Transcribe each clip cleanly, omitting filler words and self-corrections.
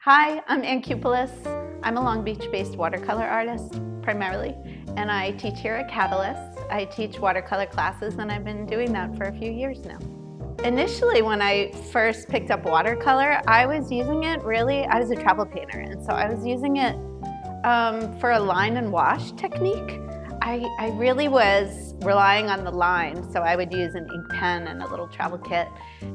Hi, I'm Anne Kupillas. I'm a Long Beach-based watercolor artist, primarily, and I teach here at Catalyst. I teach watercolor classes, and I've been doing that for a few years now. Initially, when I first picked up watercolor, I was using it I was a travel painter, and so I was using it for a line and wash technique. I really was relying on the line, so I would use an ink pen and a little travel kit.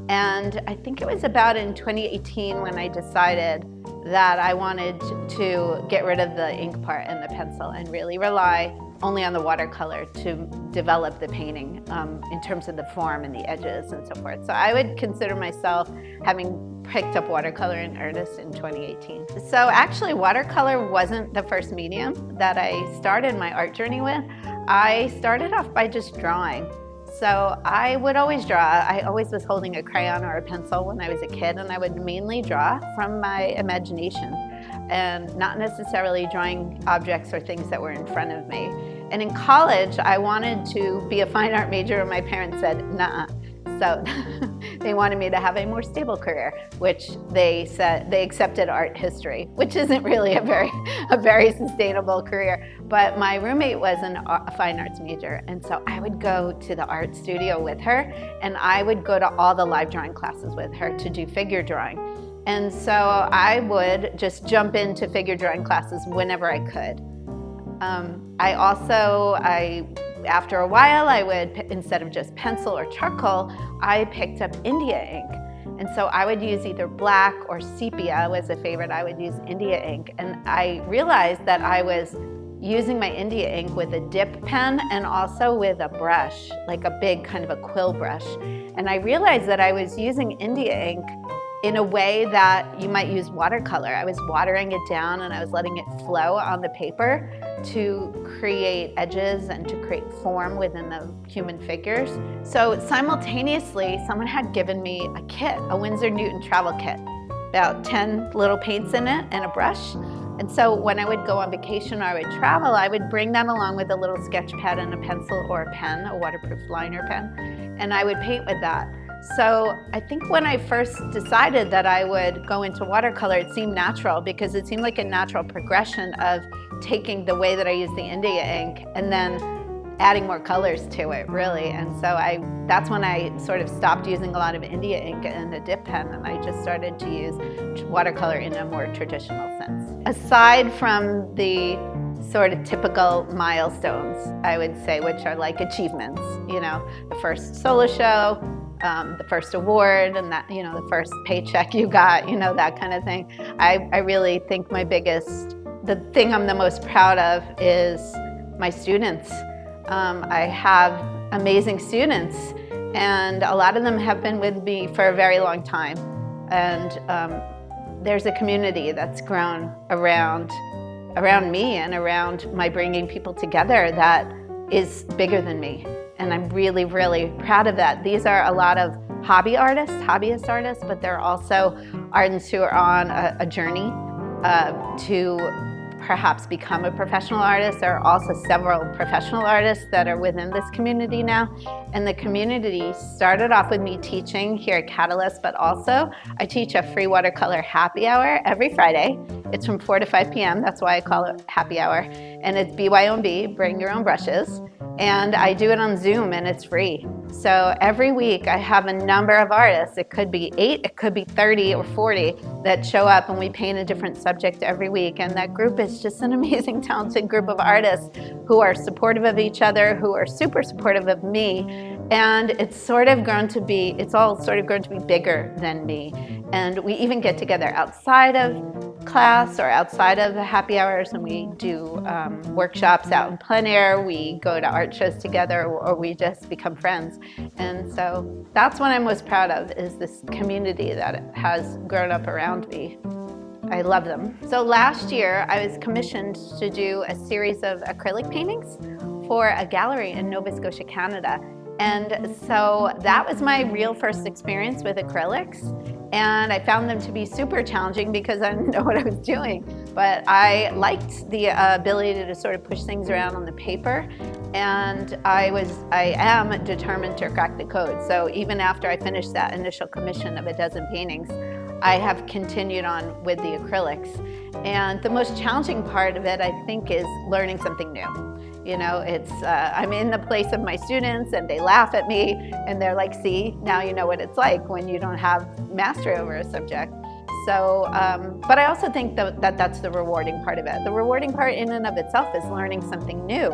And I think it was about in 2018 when I decided that I wanted to get rid of the ink part and the pencil and really rely only on the watercolor to develop the painting in terms of the form and the edges and so forth. So I would consider myself having picked up watercolor in earnest in 2018. So actually watercolor wasn't the first medium that I started my art journey with. I started off by just drawing. So I would always draw. I always was holding a crayon or a pencil when I was a kid, and I would mainly draw from my imagination and not necessarily drawing objects or things that were in front of me. And in college, I wanted to be a fine art major, and my parents said, "Nuh-uh." So they wanted me to have a more stable career, which they said they accepted art history, which isn't really a very sustainable career. But my roommate was a fine arts major, and so I would go to the art studio with her, and I would go to all the live drawing classes with her to do figure drawing. And so I would just jump into figure drawing classes whenever I could. After a while, I would, instead of just pencil or charcoal, I picked up India ink. And so I would use either black or sepia was a favorite. I would use India ink. And I realized that I was using my India ink with a dip pen and also with a brush, like a big kind of a quill brush. And I realized that I was using India ink in a way that you might use watercolor. I was watering it down and I was letting it flow on the paper to create edges and to create form within the human figures. So simultaneously, someone had given me a kit, a Winsor Newton travel kit, about 10 little paints in it and a brush. And so when I would go on vacation or I would travel, I would bring that along with a little sketch pad and a pencil or a pen, a waterproof liner pen, and I would paint with that. So I think when I first decided that I would go into watercolor, it seemed natural because it seemed like a natural progression of taking the way that I use the India ink and then adding more colors to it, really. And so that's when I sort of stopped using a lot of India ink and a dip pen, and I just started to use watercolor in a more traditional sense. Aside from the sort of typical milestones, I would say, which are like achievements, the first solo show, the first award, and that, the first paycheck you got, that kind of thing. I really think the thing I'm the most proud of is my students. I have amazing students, and a lot of them have been with me for a very long time. And there's a community that's grown around me and around my bringing people together that is bigger than me. And I'm really, really proud of that. These are a lot of hobbyist artists, but they're also artists who are on a journey to perhaps become a professional artist. There are also several professional artists that are within this community now. And the community started off with me teaching here at Catalyst, but also I teach a free watercolor happy hour every Friday. It's from 4 to 5 p.m. That's why I call it happy hour. And it's BYOB, bring your own brushes. And I do it on Zoom, and it's free. So every week I have a number of artists. It could be 8, it could be 30 or 40 that show up, and we paint a different subject every week. And that group is just an amazing, talented group of artists who are supportive of each other, who are super supportive of me. And it's all sort of grown to be bigger than me. And we even get together outside of class or outside of the happy hours, and we do workshops out in plein air. We go to art shows together, or we just become friends. And so that's what I'm most proud of, is this community that has grown up around me. I love them. So last year I was commissioned to do a series of acrylic paintings for a gallery in Nova Scotia, Canada. And so that was my real first experience with acrylics. And I found them to be super challenging because I didn't know what I was doing. But I liked the ability to sort of push things around on the paper. And I am determined to crack the code. So even after I finished that initial commission of a dozen paintings, I have continued on with the acrylics. And the most challenging part of it, I think, is learning something new. It's I'm in the place of my students and they laugh at me and they're like, see, now you know what it's like when you don't have mastery over a subject. So, but I also think that's the rewarding part of it. The rewarding part in and of itself is learning something new.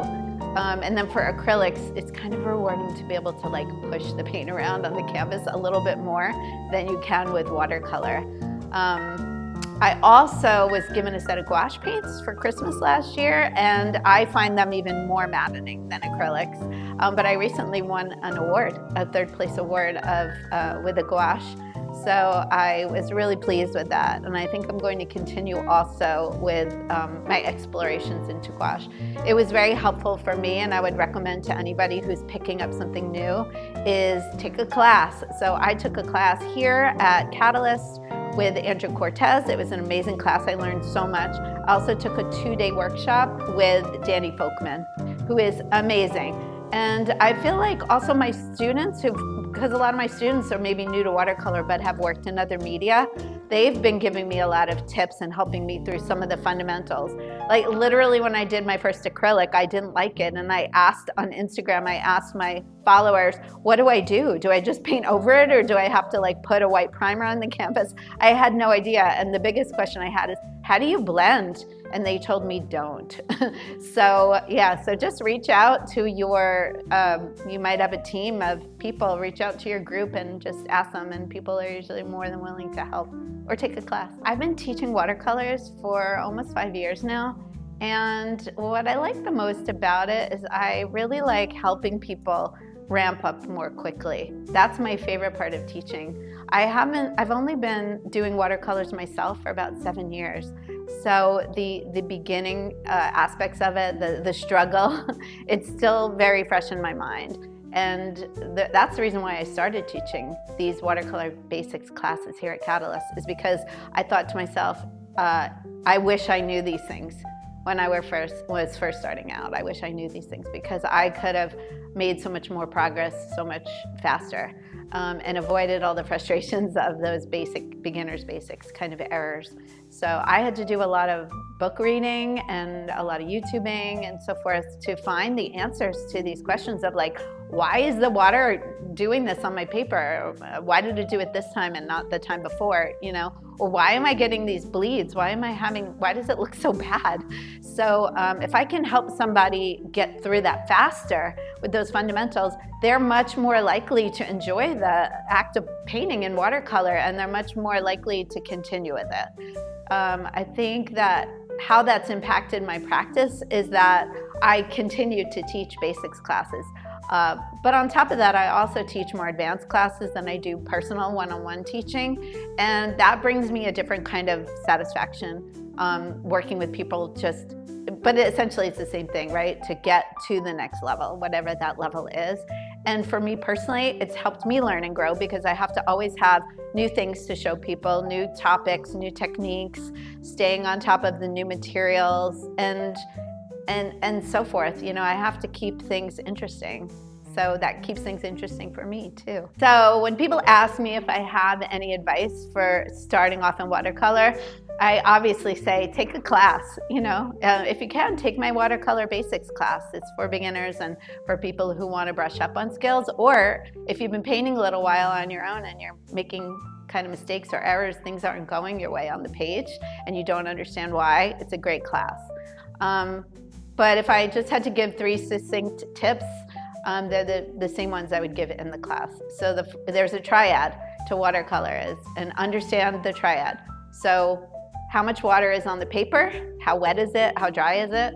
And then for acrylics, it's kind of rewarding to be able to like push the paint around on the canvas a little bit more than you can with watercolor. I also was given a set of gouache paints for Christmas last year, and I find them even more maddening than acrylics. But I recently won an award, a third place award with a gouache. So I was really pleased with that, and I think I'm going to continue also with my explorations into gouache. It was very helpful for me, and I would recommend to anybody who's picking up something new is take a class. So I took a class here at Catalyst with Andrew Cortez. It was an amazing class. I learned so much. I also took a 2-day workshop with Danny Folkman, who is amazing. And I feel like also my students because a lot of my students are maybe new to watercolor but have worked in other media, they've been giving me a lot of tips and helping me through some of the fundamentals. Like literally when I did my first acrylic, I didn't like it, and I asked on Instagram, I asked my followers, what do I do? Do I just paint over it, or do I have to like put a white primer on the canvas? I had no idea, and the biggest question I had is, how do you blend? And they told me don't. So just reach out to your, you might have a team of people, reach out to your group and just ask them, and people are usually more than willing to help or take a class. I've been teaching watercolors for almost 5 years now, and what I like the most about it is I really like helping people ramp up more quickly. That's my favorite part of teaching. I've only been doing watercolors myself for about 7 years. So the beginning aspects of it, the struggle, it's still very fresh in my mind. And that's the reason why I started teaching these watercolor basics classes here at Catalyst, is because I thought to myself, I wish I knew these things when I was first starting out. I wish I knew these things because I could have made so much more progress so much faster and avoided all the frustrations of those beginner's basics kind of errors. So I had to do a lot of book reading and a lot of YouTubing and so forth to find the answers to these questions of like, why is the water doing this on my paper? Why did it do it this time and not the time before, Or why am I getting these bleeds? Why does it look so bad? So if I can help somebody get through that faster with those fundamentals, they're much more likely to enjoy the act of painting in watercolor, and they're much more likely to continue with it. I think that how that's impacted my practice is that I continue to teach basics classes. But on top of that, I also teach more advanced classes than I do personal one-on-one teaching. And that brings me a different kind of satisfaction working with people but essentially it's the same thing, right? To get to the next level, whatever that level is. And for me personally, it's helped me learn and grow because I have to always have new things to show people, new topics, new techniques, staying on top of the new materials and so forth. I have to keep things interesting. So that keeps things interesting for me too. So when people ask me if I have any advice for starting off in watercolor, I obviously say take a class. If you can, take my watercolor basics class. It's for beginners and for people who want to brush up on skills. Or if you've been painting a little while on your own and you're making kind of mistakes or errors, things aren't going your way on the page and you don't understand why, it's a great class. But if I just had to give 3 succinct tips, they're the same ones I would give in the class. So there's a triad to watercolor and understand the triad. So how much water is on the paper? How wet is it? How dry is it?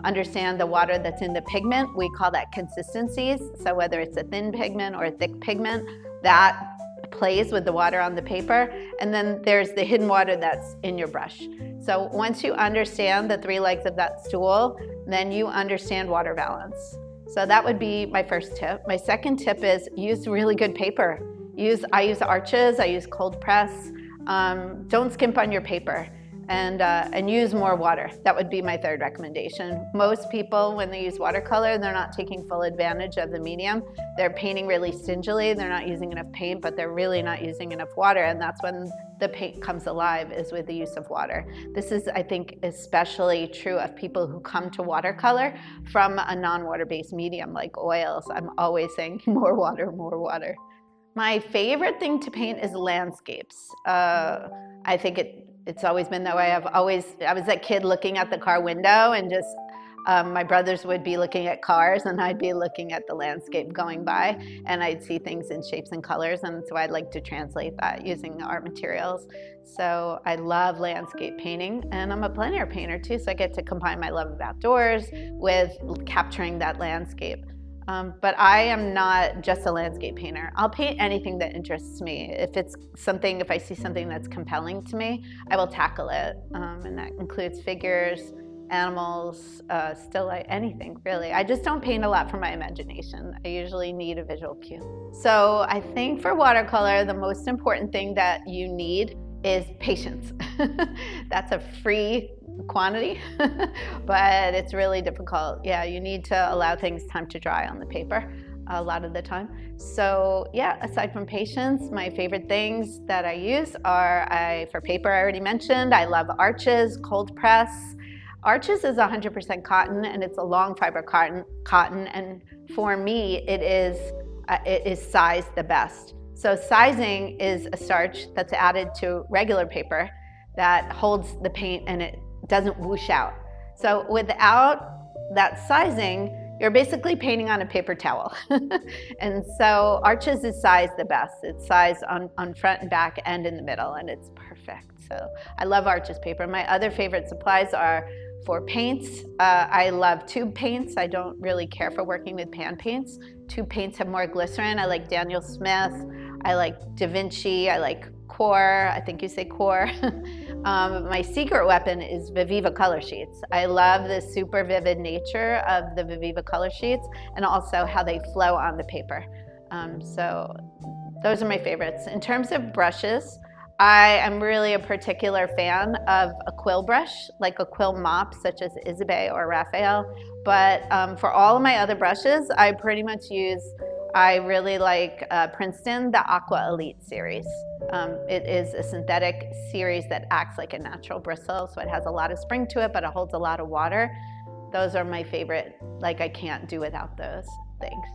Understand the water that's in the pigment. We call that consistencies. So whether it's a thin pigment or a thick pigment, that plays with the water on the paper. And then there's the hidden water that's in your brush. So once you understand the 3 legs of that stool, then you understand water balance. So that would be my first tip. My second tip is use really good paper. I use Arches, I use cold press. Don't skimp on your paper. and use more water. That would be my third recommendation. Most people, when they use watercolor, they're not taking full advantage of the medium. They're painting really stingily, they're not using enough paint, but they're really not using enough water, and that's when the paint comes alive, is with the use of water. This is, I think, especially true of people who come to watercolor from a non-water-based medium like oils. I'm always saying more water, more water. My favorite thing to paint is landscapes. I think it's always been that way. I was that kid looking at the car window and just, my brothers would be looking at cars and I'd be looking at the landscape going by, and I'd see things in shapes and colors, and so I'd like to translate that using art materials. So I love landscape painting, and I'm a plein air painter too, so I get to combine my love of outdoors with capturing that landscape. But I am not just a landscape painter. I'll paint anything that interests me. If I see something that's compelling to me, I will tackle it. And that includes figures, animals, still life, anything really. I just don't paint a lot from my imagination. I usually need a visual cue. So I think for watercolor, the most important thing that you need is patience. That's a free quantity, but it's really difficult. Yeah, you need to allow things time to dry on the paper a lot of the time. So yeah, aside from patience, my favorite things that I use are, for paper, I already mentioned, I love Arches, cold press. Arches is 100% cotton, and it's a long fiber cotton, and for me, it is sized the best. So sizing is a starch that's added to regular paper that holds the paint and it doesn't whoosh out. So without that sizing, you're basically painting on a paper towel. And so Arches is sized the best. It's sized on front and back and in the middle, and it's perfect. So I love Arches paper. My other favorite supplies are for paints. I love tube paints. I don't really care for working with pan paints. Tube paints have more glycerin. I like Daniel Smith. I like Da Vinci. I like Core. I think you say Core. My secret weapon is Viviva color sheets. I love the super vivid nature of the Viviva color sheets, and also how they flow on the paper. So those are my favorites. In terms of brushes, I am really a particular fan of a quill brush, like a quill mop, such as Isabey or Raphael. But for all of my other brushes, I pretty much I really like Princeton, the Aqua Elite series. It is a synthetic series that acts like a natural bristle, so it has a lot of spring to it, but it holds a lot of water. Those are my favorite. Like, I can't do without those things.